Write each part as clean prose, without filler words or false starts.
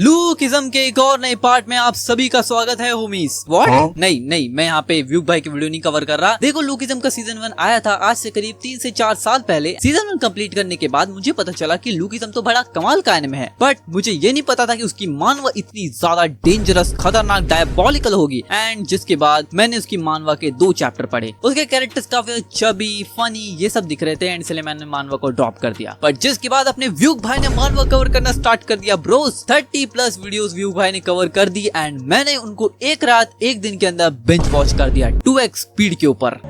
लूकिज्म के एक और नए पार्ट में आप सभी का स्वागत है होमीस। व्हाट? नहीं, मैं यहाँ पे व्यूक भाई की वीडियो नहीं कवर कर रहा। देखो, लूकिज्म का सीजन 1 आया था आज से करीब 3 से 4 साल पहले। सीजन 1 कंप्लीट करने के बाद मुझे पता चला कि लूकिज्म तो बड़ा कमाल का एनिमे है, बट मुझे ये नहीं पता था कि उसकी मानवा इतनी ज्यादा डेंजरस, खतरनाक, डायबॉलिकल होगी। एंड जिसके बाद मैंने उसकी मानवा के 2 चैप्टर पढ़े। उसके कैरेक्टर्स काफी चबी, फनी ये सब दिख रहे थे एंड इसलिए मैंने मानवा को ड्रॉप कर दिया। बट जिसके बाद अपने व्यूक भाई ने मानवा कवर करना स्टार्ट कर दिया। ब्रोस 30+ वीडियोस व्यूक भाई ने कवर कर दी एंड मैंने उनको एक रात एक दिन के अंदर बिंज वॉच कर दिया 2x स्पीड के ऊपर।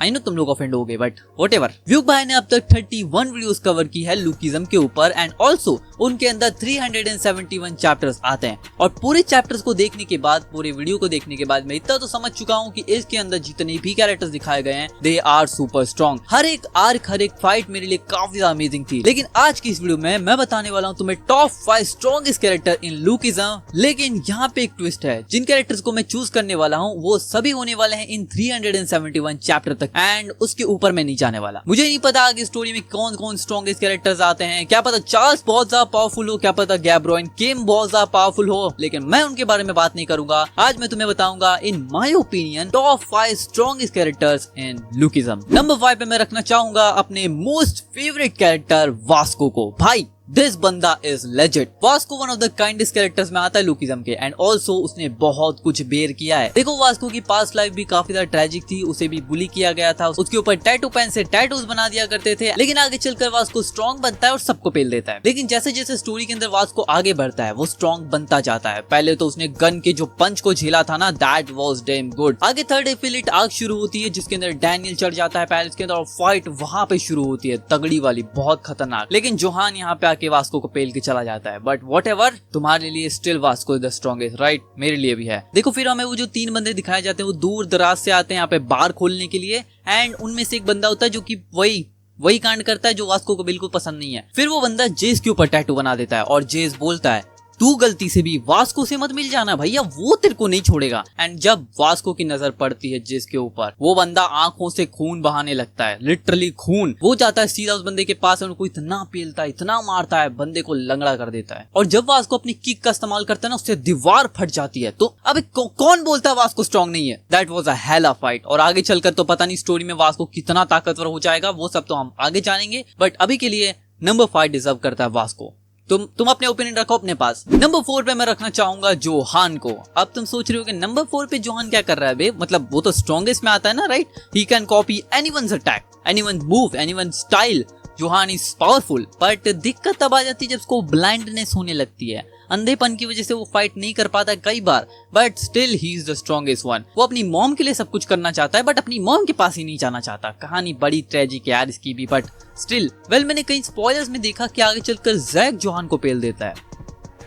आई नो तुम लोग ऑफेंड हो गए, बट व्हाटएवर। व्यूक भाई ने अब तक 31 वीडियोस कवर की है लूकिज्म के ऊपर एंड ऑल्सो उनके अंदर 371 चैप्टर्स आते हैं। और पूरे चैप्टर्स को देखने के बाद, पूरे वीडियो को देखने के बाद मैं इतना तो समझ चुका हूँ कि इसके अंदर जितने भी कैरेक्टर्स दिखाए गए हैं दे आर सुपर स्ट्रॉन्ग। हर एक आर्क, हर एक फाइट मेरे लिए काफी अमेजिंग थी। लेकिन आज की इस वीडियो में मैं बताने वाला हूँ तुम्हें टॉप 5 स्ट्रॉन्गेस्ट कैरेक्टर इन लूकिज्म। लेकिन यहाँ पे एक ट्विस्ट है, जिन कैरेक्टर्स को मैं चूज करने वाला हूँ वो सभी होने वाले हैं इन 371 चैप्टर तक एंड उसके ऊपर मैं नहीं जाने वाला। मुझे नहीं पता आगे स्टोरी में कौन कौन स्ट्रॉन्गेस्ट कैरेक्टर्स आते हैं, क्या पता चार्ल्स बहुत ज्यादा पावरफुल हो, क्या पता गैब्रोइन किम बहुत ज्यादा पावरफुल हो, लेकिन मैं उनके बारे में बात नहीं करूंगा। आज मैं तुम्हें बताऊंगा in my opinion top 5 strongest characters in Lookism. Number 5 पे मैं रखना चाहूंगा अपने मोस्ट फेवरेट कैरेक्टर वास्को को। भाई दिस बंदा is legend. Vasco one of the kindest characters में आता है लूकिज्म के एंड ऑल्सो उसने बहुत कुछ बेयर किया है। देखो, वास्को की पास्ट लाइफ भी काफी ज्यादा ट्रेजिक थी, उसे भी बुली किया गया था, उसके ऊपर टैटू पेन से टैटूज बना दिया करते थे। लेकिन आगे चलकर वास्को स्ट्रॉन्ग बनता है और सबको पेल देता है। लेकिन जैसे जैसे स्टोरी के अंदर वास्को आगे बढ़ता है वो स्ट्रॉन्ग बनता जाता है। पहले तो उसने गन के जो पंच को झेला था ना, दैट वाज डैम गुड। आगे थर्ड एफिलिएट आर्क शुरू होती है जिसके अंदर डैनियल चढ़ जाता है पैलेस के अंदर और फाइट वहां पे शुरू होती है, तगड़ी वाली, बहुत खतरनाक। लेकिन जोहान यहाँ पे आके वास्को को पेल के चला जाता है। बट व्हाटएवर, तुम्हारे लिए still Vasco is the strongest, right? मेरे लिए भी है। देखो, फिर हमें वो जो 3 बंदे दिखाए जाते हैं वो दूर दराज से आते हैं यहाँ पे बार खोलने के लिए एंड उनमें से एक बंदा होता है जो कि वही कांड करता है जो वास्को को बिल्कुल पसंद नहीं है। फिर वो बंदा जेस के ऊपर टैटू बना देता है और जेस बोलता है तू गलती से भी वास्को से मत मिल जाना भैया, वो तेरे को नहीं छोड़ेगा। एंड जब वास्को की नजर पड़ती है जेस के ऊपर, वो बंदा आंखों से खून बहाने लगता है, लिटरली खून। वो जाता है सीधा उस बंदे के पास, उनको इतना पेलता है, इतना मारता है, बंदे को लंगड़ा कर देता है। और जब वास्को अपनी किक का इस्तेमाल करता है ना, उससे दीवार फट जाती है। तो अब कौन बोलता है वास्को स्ट्रॉन्ग नहीं है? That was a hell of fight. और आगे चलकर तो पता नहीं स्टोरी में वास्को कितना ताकतवर हो जाएगा, वो सब तो हम आगे जानेंगे। बट अभी के लिए नंबर 5 डिजर्व करता है वास्को। तुम अपने ओपिनियन रखो अपने पास। नंबर 4 पे मैं रखना चाहूंगा जोहान को। अब तुम सोच रहे हो कि नंबर 4 पे जोहान क्या कर रहा है बे? मतलब वो तो स्ट्रॉन्गेस्ट में आता है ना, right? He can copy anyone's attack, anyone's move, anyone's style. Johan is powerful, but दिक्कत तब आ जाती है जब उसको ब्लाइंडनेस होने लगती है। अंधेपन की वजह से वो फाइट नहीं कर पाता कई बार, but still he is the strongest one. वो अपनी मॉम के लिए सब कुछ करना चाहता है बट अपनी मॉम के पास ही नहीं जाना चाहता। कहानी बड़ी ट्रेजिक है यार इसकी भी, बट स्टिल मैंने कई स्पॉयलर्स में देखा कि आगे चलकर जैक जोहान को पेल देता है।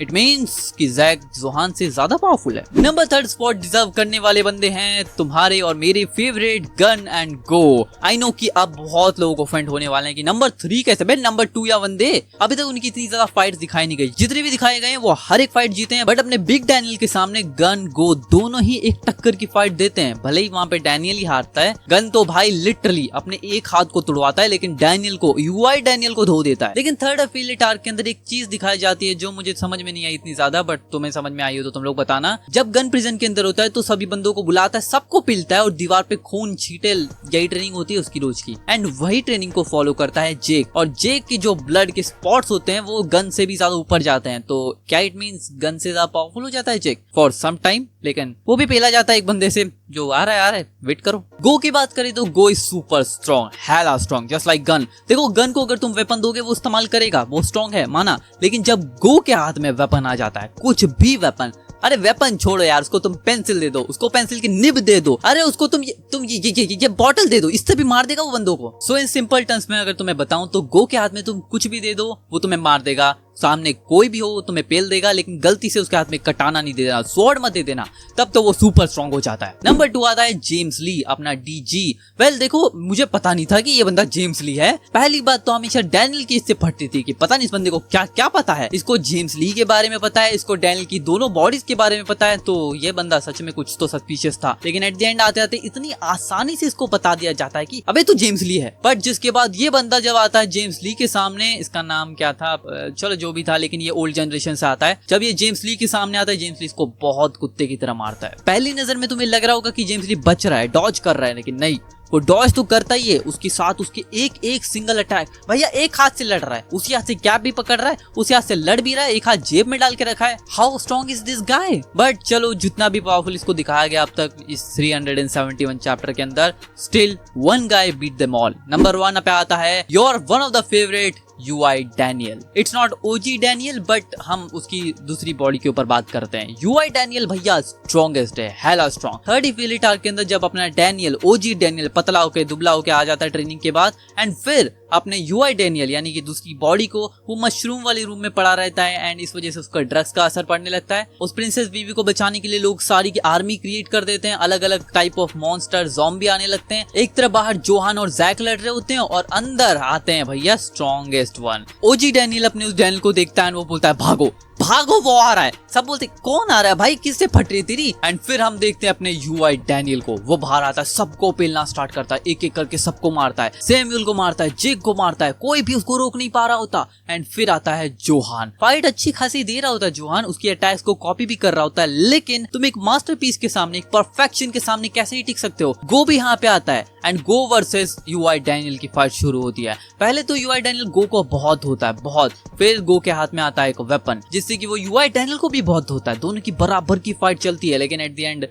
इट मीन्स कि जैक जोहान से ज्यादा पावरफुल है। नंबर 3 स्पॉट डिजर्व करने वाले बंदे हैं तुम्हारे और मेरे favourite gun and go. I know कि अब बहुत लोगों को ऑफेंड होने वाले हैं कि नंबर 3 कैसे बे, नंबर 2 या 1 दे। अभी तक उनकी इतनी ज्यादा फाइट्स दिखाई नहीं गई, जितने भी दिखाए गए हैं वो हर एक फाइट जीते हैं। बट अपने बिग डैनियल के सामने गन गो दोनों ही एक टक्कर की फाइट देते हैं। भले ही वहां पे डैनियल ही हारता है, गन तो भाई लिटरली अपने एक हाथ को तोड़वाता है लेकिन डैनियल को धो देता है। लेकिन थर्ड एफिलिएट आर्क के अंदर एक चीज दिखाई जाती है जो मुझे समझ में नहीं आई इतनी ज्यादा, बट तुम्हें समझ में आई हो तो तुम लोग बताना। जब गन प्रिजन के अंदर होता है तो सभी बंदों को बुलाता है, सबको पिलता है और दीवार पे खून छीटे। यही ट्रेनिंग होती है उसकी रोज की एंड वही ट्रेनिंग को फॉलो करता है जेक। और जेक की जो ब्लड के स्पॉट्स होते हैं वो गन से भी ज्यादा ऊपर जाते हैं। तो क्या इट मींस गन से ज्यादा पावरफुल हो जाता है जेक फॉर सम टाइम, लेकिन वो भी पेला जाता है एक बंदे से जो आ रहा है वेट करो। गो की बात करें तो Goo is super strong, hella strong, just like Gun. देखो, गन को अगर तुम वेपन दोगे वो इस्तेमाल करेगा, वो स्ट्रॉन्ग है माना। लेकिन जब गो के हाथ में वेपन आ जाता है, कुछ भी वेपन, अरे वेपन छोड़ो यार, उसको तुम पेंसिल दे दो, उसको पेंसिल की निब दे दो, अरे उसको तुम ये बॉटल दे दो, इससे भी मार देगा वो बंदों को। सो इन सिंपल टर्म्स में अगर तुम्हें बताऊं तो गो के हाथ में तुम कुछ भी दे दो वो तुम्हें मार देगा। सामने कोई भी हो तुम्हें पेल देगा, लेकिन गलती से उसके हाथ में कटाना नहीं दे देना, स्वॉर्ड मत दे देना, तब तो वो सुपर स्ट्रॉन्ग हो जाता है। नंबर 2 आता है जेम्स ली, अपना डीजी। वेल देखो, मुझे पता नहीं था कि ये बंदा जेम्स ली है। पहली बात तो हमेशा डैनियल की इससे फटती थी कि पता नहीं इस बंदे को क्या क्या पता है। इसको जेम्स ली के बारे में पता है, इसको डैनियल की दोनों बॉडीज के बारे में पता है, तो ये बंदा सच में कुछ तो सस्पिशियस था। लेकिन एट द एंड आते आते इतनी आसानी से इसको बता दिया जाता है कि अबे तू जेम्स ली है। बट जिसके बाद ये बंदा जब आता है जेम्स ली के सामने, इसका नाम क्या था, चलो जो भी था, लेकिन ये ओल्ड जनरेशन से आता है। जब ये जेम्स ली के सामने आता है, जेम्स ली इसको बहुत कुत्ते की तरह मारता है। पहली नजर में तुम्हें लग रहा होगा कि जेम्स ली बच रहा है, डॉज कर रहा है, लेकिन नहीं, वो डॉज तो करता ही है, उसके साथ उसके एक सिंगल अटैक। भैया एक हाथ से लड़ रहा है, उसी हाथ से कैप भी पकड़ रहा है, उसी हाथ से लड़ भी रहा है, एक हाथ जेब में डाल के रखा है। How strong is this guy. But चलो, जितना भी पावरफुल इसको दिखाया गया अब तक इस 371 चैप्टर के अंदर, still one guy beat them all. Number 1 पे आता है your one of the favourite UI Daniel. It's not OG Daniel, but हम उसकी दूसरी बॉडी के ऊपर बात करते हैं। UI डैनियल भैया स्ट्रॉन्गेस्ट है, हेला स्ट्रॉन्ग। थर्ड इफिलिट आर्क के अंदर जब अपना डैनियल, OG डैनियल पतला होके दुबला होके आ जाता है ट्रेनिंग के बाद, एंड फिर अपने UI डैनियल यानी कि दूसरी बॉडी को वो मशरूम वाले रूम में पड़ा रहता है, एंड इस वजह से उसका ड्रग्स का असर पड़ने लगता है। उस प्रिंसेस बीवी को बचाने के लिए लोग सारी की आर्मी क्रिएट कर देते हैं, अलग अलग टाइप ऑफ मॉन्स्टर ज़ॉम्बी आने लगते हैं। एक तरफ बाहर जोहान और जैक लड़ रहे होते हैं, और अंदर आते हैं भैया स्ट्रॉन्गेस्ट वन। OG डैनियल अपने उस डैनियल को देखता है, वो बोलता है भागो भागो, वो आ रहा है। सब बोलते कौन आ रहा है भाई, किससे फट रही तेरी। एंड फिर हम देखते हैं अपने UI डैनियल को, वो बाहर आता है, सबको पेलना स्टार्ट करता है, एक एक करके सबको मारता है, सैमुअल को मारता है, जेक को मारता है, कोई भी उसको रोक नहीं पा रहा होता। एंड फिर आता है जोहान, फाइट अच्छी खासी दे रहा होता है जोहान, उसकी अटैक्स को कॉपी भी कर रहा होता है, लेकिन तुम एक मास्टरपीस के सामने, एक परफेक्शन के सामने कैसे ही टिक सकते हो। गो भी यहाँ पे आता है, and go versus UI Daniel की फाइट शुरू होती है। पहले तो UI डैनियल गो को बहुत होता है, बहुत, फिर गो के हाथ में आता है एक वेपन जिससे कि वो UI डैनियल को भी बहुत होता है। दोनों की बराबर की फाइट चलती है, लेकिन eight the and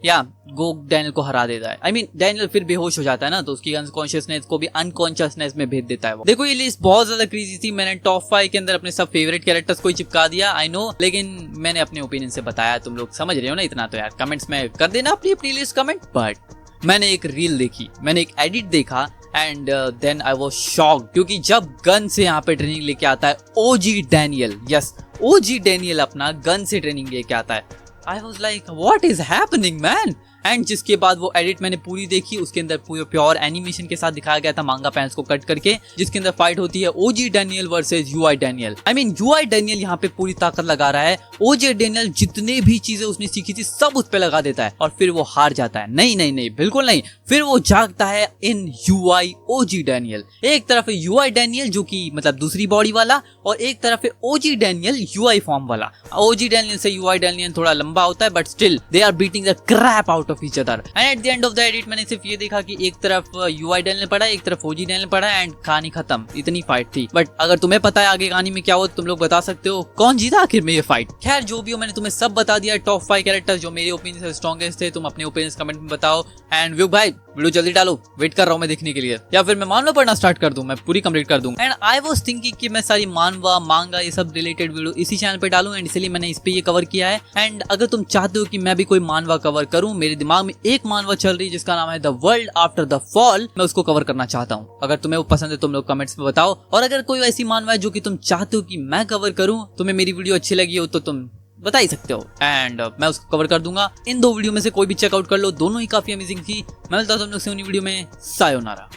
go Daniel को हरा देता है। I mean, डैनियल फिर बेहोश हो जाता है ना, तो उसकी अनकॉन्शियसनेस को भी अनकॉन्शियसनेस में भेज देता है वो। देखो, ये लिस्ट बहुत ज्यादा क्रेजी थी। मैंने टॉप 5 के अंदर अपने सब फेवरेट कैरेक्टर्स को ही चिपका दिया, आई नो, लेकिन मैंने अपने ओपिनियन से बताया। तुम लोग समझ रहे हो ना इतना, तो यार कमेंट्स में कर देना अपनी लिस्ट कमेंट। बट मैंने एक रील देखी, मैंने एक एडिट देखा, and then I was shocked, क्योंकि जब गन से यहाँ पे ट्रेनिंग लेके आता है OG Daniel, yes OG Daniel अपना गन से ट्रेनिंग लेके आता है, I was like what is happening man. And जिसके बाद वो एडिट मैंने पूरी देखी, उसके अंदर पूरे प्योर एनिमेशन के साथ दिखाया गया था, मांगा पैंस को कट करके, जिसके अंदर फाइट होती है OG Daniel versus UI Daniel. I mean UI Daniel यहाँ पे पूरी ताकत लगा रहा है, OG डैनियल जितने भी चीजें उसने सीखी थी सब उस पे लगा देता है, और फिर वो हार जाता है। नहीं नहीं नहीं, बिल्कुल नहीं, फिर वो जागता है इन UI OG डैनियल। एक तरफ है UI डैनियल जो कि मतलब दूसरी बॉडी वाला, और एक तरफ है OG डैनियल UI फॉर्म वाला। OG डैनियल से UI डैनियल थोड़ा लंबा होता है, but still they are beating the crap out of each other. And at the end of the edit मैंने सिर्फ ये देखा कि एक तरफ UI डैनियल पड़ा है, एक तरफ OG डैनियल पड़ा है, एंड कहानी खत्म। इतनी फाइट थी। बट अगर तुम्हें पता है आगे कहानी में क्या हो, तुम लोग बता सकते हो कौन जीता आखिर में ये फाइट। खैर जो भी हो, मैंने तुम्हें सब बता दिया। टॉप 5 कैरेक्टर्स जो मेरे ओपिनियन से स्ट्रॉन्गेस्ट थे, तुम अपने ओपिनियन कमेंट में बताओ। एंड व्यू भाई, वीडियो जल्दी डालो, वेट कर रहा हूँ मैं देखने के लिए, या फिर मैं मानवा पढ़ना स्टार्ट कर दूं, मैं पूरी कंप्लीट कर दूं। एंड आई वाज थिंकिंग कि मैं सारी मानवा मांगा ये सब रिलेटेड वीडियो इसी चैनल पे डालूं, एंड इसलिए मैंने इस पे ये कवर किया है। एंड अगर तुम चाहते हो कि मैं भी कोई मानवा कवर करूं, मेरे दिमाग में एक मानवा चल रही है जिसका नाम है the world after the fall, मैं उसको कवर करना चाहता हूँ। अगर तुम्हें वो पसंद है तुम लोग कमेंट्स में बताओ, और अगर कोई ऐसी मानवा है जो कि तुम चाहते हो कि मैं कवर करूं, तुम्हें मेरी वीडियो अच्छी लगी हो तो तुम बता ही सकते हो, एंड मैं उसको कवर कर दूंगा। इन 2 वीडियो में से कोई भी चेकआउट कर लो, दोनों ही काफी अमेजिंग थी। मैं मिलता हूं तुम लोग से उन्हीं वीडियो में। सायोनारा।